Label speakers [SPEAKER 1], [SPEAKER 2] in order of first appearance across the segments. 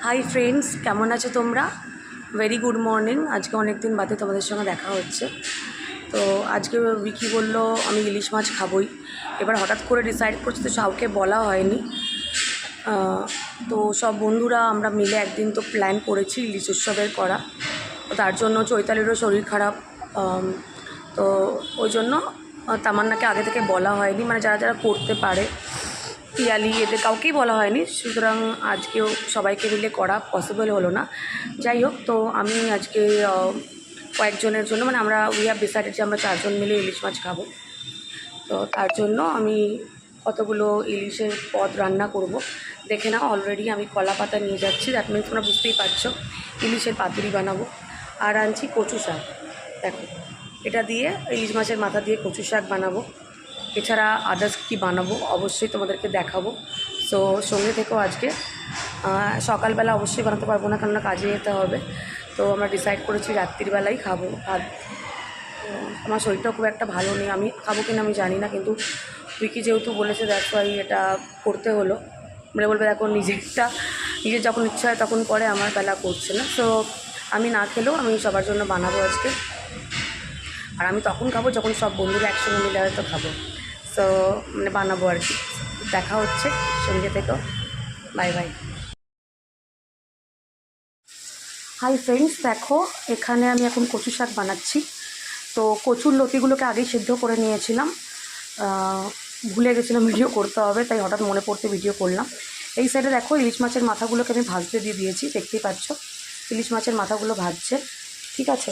[SPEAKER 1] Hi friends, কেমন আছো তোমরা? Very good morning. আজকে অনেক দিন বাদে তোমাদের সঙ্গে দেখা হচ্ছে। তো আজকে উইকি বললো আমি ইলিশ মাছ খাবই। এবার হঠাৎ করে ডিসাইড করছি, তো কাউকে বলা হয়নি। তো সব বন্ধুরা আমরা মিলে একদিন তো প্ল্যান করেছি ইলিশ উৎসবের করা। তো তার জন্য চৈতালিরও শরীর খারাপ, তো ওই জন্য তামান্নাকে আগে থেকে বলা হয়নি, মানে যারা যারা করতে পারে, পিয়ালি এদের কাউকেই বলা হয়নি। সুতরাং আজকেও সবাইকে মিলে করা পসিবল হলো না। যাই হোক, তো আমি আজকে কয়েকজনের জন্য, মানে আমরা উই হ্যাভ ডিসাইডেড যে আমরা 4 জন মিলে ইলিশ মাছ খাবো। তো তার জন্য আমি কতগুলো ইলিশের পদ রান্না করব। দেখে নাও, অলরেডি আমি কলা পাতা নিয়ে যাচ্ছি। দ্যাট মিনস তোমরা বুঝতেই পারছো ইলিশের পাতুরি বানাবো। আর আনছি কচু শাক। দেখো, এটা দিয়ে ইলিশ মাছের মাথা দিয়ে কচু শাক বানাবো। এছাড়া আদার্স কী বানাবো অবশ্যই তোমাদেরকে দেখাবো। সো সঙ্গে থেকেও আজকে সকালবেলা অবশ্যই বানাতে পারবো না, কেননা কাজে যেতে হবে। তো আমরা ডিসাইড করেছি রাত্রিবেলাই খাবো ভাত। আমার শরীরটাও খুব একটা ভালো নেই, আমি খাবো কিনা আমি জানি না, কিন্তু উইকি যেহেতু বলেছে দেখো এটা করতে হলো। মানে বলবে দেখো নিজের যখন ইচ্ছা হয় তখন করে, আমার বেলা করছে না। সো আমি না খেলেও আমি সবার জন্য বানাবো আজকে। আর আমি তখন খাবো যখন সব বন্ধুরা একসঙ্গে মিলে হয়তো খাবো। সো মানে বানাবো আর কি। দেখা হচ্ছে, সঙ্গে থেকেও। Bye bye. হাই ফ্রেন্ডস, দেখো এখানে আমি এখন কচু শাক বানাচ্ছি। তো কচুর লতিগুলোকে আগেই সিদ্ধ করে নিয়েছিলাম, ভুলে গেছিলাম ভিডিও করতে হবে, তাই হঠাৎ মনে পড়তে ভিডিও করলাম। এই সাইডে দেখো ইলিশ মাছের মাথাগুলোকে আমি ভাজতে দিয়ে দিয়েছি, দেখতেই পাচ্ছ ইলিশ মাছের মাথাগুলো ভাজছে। ঠিক আছে,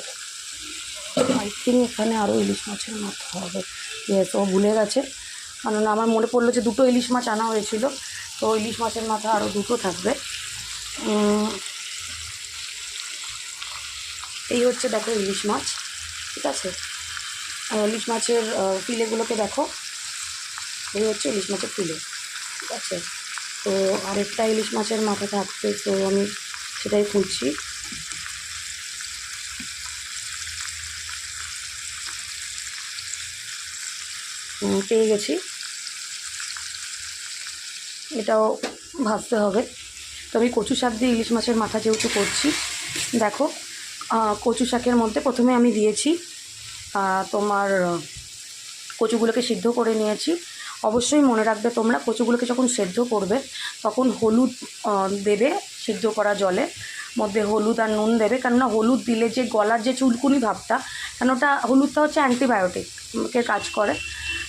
[SPEAKER 1] আই থিঙ্ক এখানে আরও ইলিশ মাছের মাথা হবে। ইয়েস, ও ভুলে গেছে, কারণ আমার মনে পড়লো যে 2টো ইলিশ মাছ আনা হয়েছিল, তো ইলিশ মাছের মাথা আরও 2টো থাকবে। এই হচ্ছে দেখো ইলিশ মাছ। ঠিক আছে, ইলিশ মাছের ফিলেগুলোকে দেখো, এই হচ্ছে ইলিশ মাছের ফিলে। ঠিক আছে, তো আরেকটা ইলিশ মাছের মাথা থাকবে, তো আমি সেটাই খুঁজছি। পেয়ে গেছি, এটাও ভাজতে হবে। তো আমি কচু শাক দিয়ে ইলিশ মাছের মাথা যেহেতু করছি, দেখো কচু শাকের মধ্যে প্রথমে আমি দিয়েছি তোমার কচুগুলোকে সিদ্ধ করে নিয়েছি। অবশ্যই মনে রাখবে তোমরা, কচুগুলোকে যখন সেদ্ধ করবে তখন হলুদ দেবে, সিদ্ধ করা জলে মধ্যে হলুদ আর নুন দেবে। কেননা হলুদ দিলে যে গলার যে চুলকুনি ভাবটা, কেন ওটা হলুদটা হচ্ছে অ্যান্টিবায়োটিকে কাজ করে,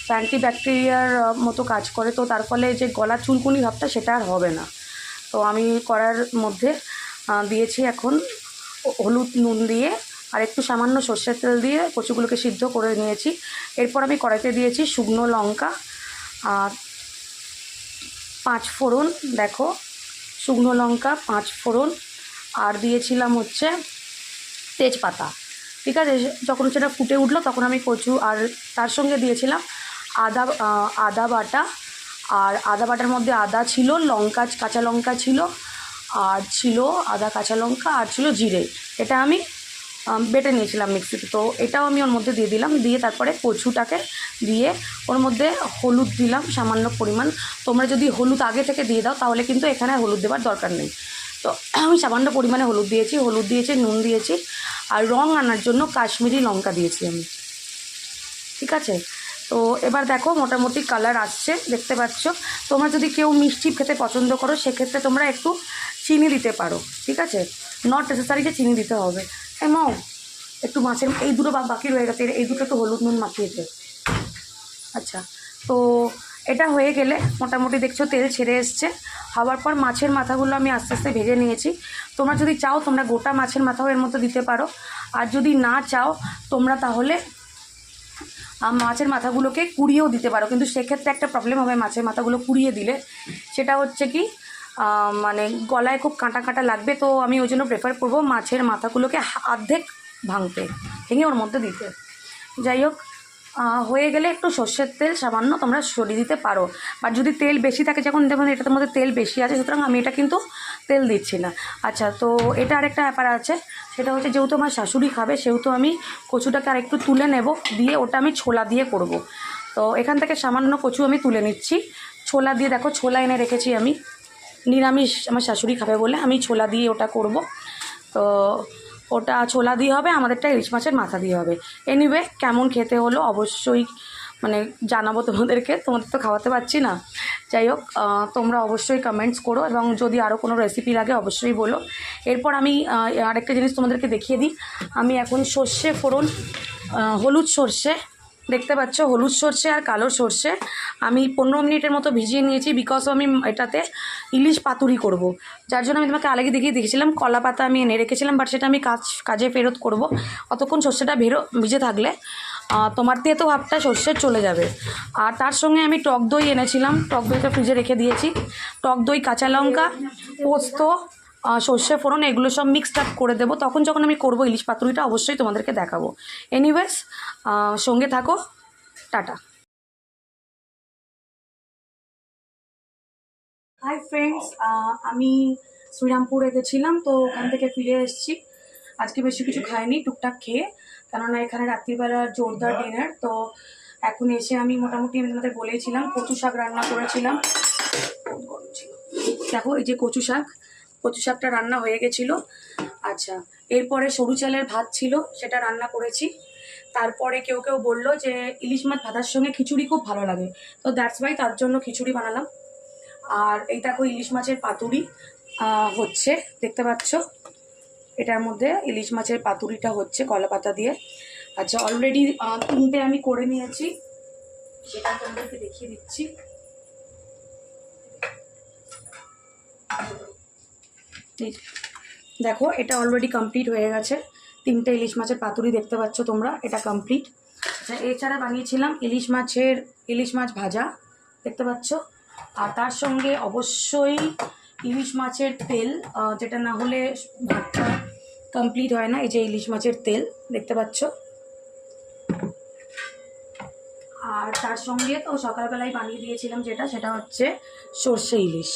[SPEAKER 1] তো অ্যান্টিব্যাকটেরিয়ার মতো কাজ করে। তো তার ফলে যে গলার চুলকুনি ভাবটা সেটা আর হবে না। তো আমি কড়ার মধ্যে দিয়েছি এখন হলুদ নুন দিয়ে, আর একটু সামান্য সর্ষের তেল দিয়ে কচুগুলোকে সিদ্ধ করে নিয়েছি। এরপর আমি কড়াইতে দিয়েছি শুকনো লঙ্কা আর 5 ফোড়ন। দেখো, শুকনো লঙ্কা 5 ফোড়ন, আর দিয়েছিলাম হচ্ছে তেজপাতা। ঠিক আছে, যখন সেটা ফুটে উঠলো তখন আমি কচু, আর তার সঙ্গে দিয়েছিলাম আদা বাটা। আর আদা বাটার মধ্যে আদা ছিল, কাঁচা লঙ্কা ছিল, আর ছিল আদা কাঁচা লঙ্কা, আর ছিল জিরে। এটা আমি বেটে নিয়েছিলাম মিক্সিতে। তো এটাও আমি ওর মধ্যে দিয়ে দিলাম, দিয়ে তারপরে কচুটাকে দিয়ে ওর মধ্যে হলুদ দিলাম সামান্য পরিমাণ। তোমরা যদি হলুদ আগে থেকে দিয়ে দাও তাহলে কিন্তু এখানে হলুদ দেওয়ার দরকার নেই। তো আমি সামান্য পরিমাণে হলুদ দিয়েছি, নুন দিয়েছি, আর রং আনার জন্য কাশ্মীরি লঙ্কা দিয়েছি আমি। ঠিক আছে, তো এবার দেখো মোটামুটি কালার আসছে, দেখতে পাচ্ছ। তোমরা যদি কেউ মিষ্টি খেতে পছন্দ করো সেক্ষেত্রে তোমরা একটু চিনি দিতে পারো। ঠিক আছে, নট নেসেসারি যে চিনি দিতে হবে। এমন একটু মাছের এই দুটো বাকি রয়ে গেছে, এই দুটো তো হলুদ নুন মাখিয়েছে। আচ্ছা, তো এটা হয়ে গেলে মোটামুটি দেখছো তেল ছেড়ে এসছে। হওয়ার পর মাছের মাথাগুলো আমি আস্তে আস্তে ভেজে নিয়েছি। তোমরা যদি চাও তোমরা গোটা মাছের মাথাও এর মধ্যে দিতে পারো, আর যদি না চাও তোমরা তাহলে মাছের মাথাগুলোকে কুড়িয়েও দিতে পারো। কিন্তু সেক্ষেত্রে একটা প্রবলেম হবে মাছের মাথাগুলো কুড়িয়ে দিলে, সেটা হচ্ছে কি মানে গলায় খুব কাঁটা কাঁটা লাগবে। তো আমি ওই জন্য প্রেফার করবো মাছের মাথাগুলোকে অর্ধেক ভেঙে ওর মধ্যে দিতে। যাই হোক, হয়ে গেলে একটু সর্ষের তেল সামান্য তোমরা সরিয়ে দিতে পারো। আর যদি তেল বেশি থাকে, যখন দেখুন এটার মধ্যে তেল বেশি আছে, সুতরাং আমি এটা কিন্তু তেল দিচ্ছি না। আচ্ছা, তো এটা আরেকটা ব্যাপার আছে, সেটা হচ্ছে যেহেতু আমার শাশুড়ি খাবে সেহেতু আমি কচুটাকে আরেকটু তুলে নেব, দিয়ে ওটা আমি ছোলা দিয়ে করব। তো এখান থেকে সামান্য কচু আমি তুলে নিচ্ছি ছোলা দিয়ে। দেখো ছোলা এনে রেখেছি আমি, নিরামিষ আমার শাশুড়ি খাবে বলে আমি ছোলা দিয়ে ওটা করব। তো ওটা ছোলা দিয়ে হবে, আমাদেরটা ইলিশ মাছের মাথা দিয়ে হবে। এনিওয়ে কেমন খেতে হলো অবশ্যই মানে জানাবো তোমাদেরকে, তোমাদের তো খাওয়াতে পারছি না। যাই হোক, তোমরা অবশ্যই কমেন্টস করো এবং যদি আরও কোনো রেসিপি লাগে অবশ্যই বলো। এরপর আমি আরেকটা জিনিস তোমাদেরকে দেখিয়ে দিই। আমি এখন সর্ষে ফোড়ন, হলুদ সর্ষে দেখতে পাচ্ছ, হলুদ সর্ষে আর কালো সর্ষে আমি 15 মিনিটের মতো ভিজিয়ে নিয়েছি, বিকজ আমি এটাতে ইলিশ পাতুরি করব। যার জন্য আমি তোমাকে আগে দেখিয়ে দেখেছিলাম কলা পাতা আমি এনে রেখেছিলাম, বাট সেটা আমি কাজে ফেরত করব। অতক্ষণ সর্ষেটা ভিজে থাকলে তোমার দিয়ে তো ভাবটা সর্ষের চলে যাবে। আর তার সঙ্গে আমি টক দই এনেছিলাম, টক দইটা ফ্রিজে রেখে দিয়েছি। টক দই, কাঁচা লঙ্কা, পোস্ত, সর্ষে ফোড়ন এগুলো সব মিক্সড আপ করে দেবো। তখন যখন আমি করবো ইলিশ পাতুরিটা অবশ্যই তোমাদেরকে দেখাবো। এনিওয়েজ সঙ্গে থাকো, টাটা। হাই ফ্রেন্ডস, আমি শ্রীরামপুরে গেছিলাম, তো ওখান থেকে ফিরে এসেছি। আজকে বেশি কিছু খাইনি, টুকটাক খেয়ে, কেননা এখানে রাত্রিবেলা জোরদার ডিনার। তো এখন এসে আমি মোটামুটি আমি তোমাদের বলেছিলাম কচু শাক রান্না করেছিলাম। দেখো এই যে কচু শাকটা রান্না হয়ে গেছিলো। আচ্ছা, এরপরে সরু চালের ভাত ছিল, সেটা রান্না করেছি। তারপরে কেউ কেউ বললো যে ইলিশ মাছ ভাতার সঙ্গে খিচুড়ি খুব ভালো লাগে, তো দ্যাটস ওয়াই তার জন্য খিচুড়ি বানালাম। আর এই দেখো ইলিশ মাছের পাতুরি হচ্ছে, দেখতে পাচ্ছ এটার মধ্যে ইলিশ মাছের পাতুরিটা হচ্ছে কলা পাতা দিয়ে। আচ্ছা, অলরেডি 3টে আমি করে নিয়েছি, সেটা তোমাদেরকে দেখিয়ে দিচ্ছি। দেখো এটা অলরেডি কমপ্লিট হয়ে গেছে, 3টে ইলিশ মাছের পাতুরি দেখতে পাচ্ছ তোমরা, এটা কমপ্লিট। আচ্ছা, এছাড়া বানিয়েছিলাম ইলিশ মাছ ভাজা, দেখতে পাচ্ছ। আর তার সঙ্গে অবশ্যই ইলিশ মাছের তেল, যেটা না হলে ভাতটা কমপ্লিট হয় না। এই যে ইলিশ মাছের তেল দেখতে পাচ্ছ। আর তার সঙ্গে তো সকালবেলায় বানিয়ে দিয়েছিলাম সেটা হচ্ছে সর্ষে ইলিশ।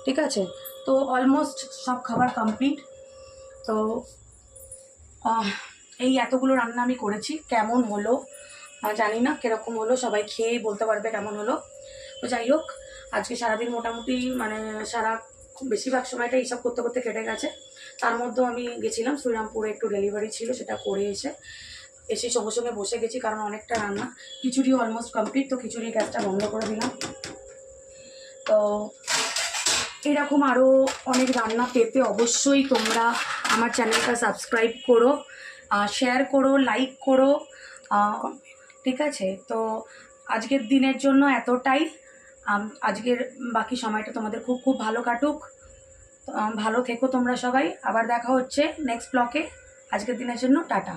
[SPEAKER 1] ঠিক আছে, তো অলমোস্ট সব খাবার কমপ্লিট। তো এই এতগুলো রান্না আমি করেছি। কেমন হলো জানি না, কীরকম হলো সবাই খেয়েই বলতে পারবে কেমন হলো। তো যাই হোক, আজকে সারাদিন মোটামুটি মানে বেশিরভাগ সময়টা এইসব করতে করতে কেটে গেছে। তার মধ্যেও আমি গেছিলাম শ্রীরামপুরে, একটু ডেলিভারি ছিল, সেটা করে এসে সঙ্গে সঙ্গে বসে গেছি, কারণ অনেকটা রান্না। খিচুড়ি অলমোস্ট কমপ্লিট, তো খিচুড়ির গ্যাসটা বন্ধ করে দিলাম। তো এরকম আরও অনেক রান্না পেতে অবশ্যই তোমরা আমার চ্যানেলটা সাবস্ক্রাইব করো, শেয়ার করো, লাইক করো, ঠিক আছে। তো আজকের দিনের জন্য এতটাই। আজকের বাকি সময়টা তোমাদের খুব খুব ভালো কাটুক। ভালো থেকো তোমরা সবাই, আবার দেখা হচ্ছে নেক্সট ব্লগে। আজকের দিনের জন্য টাটা।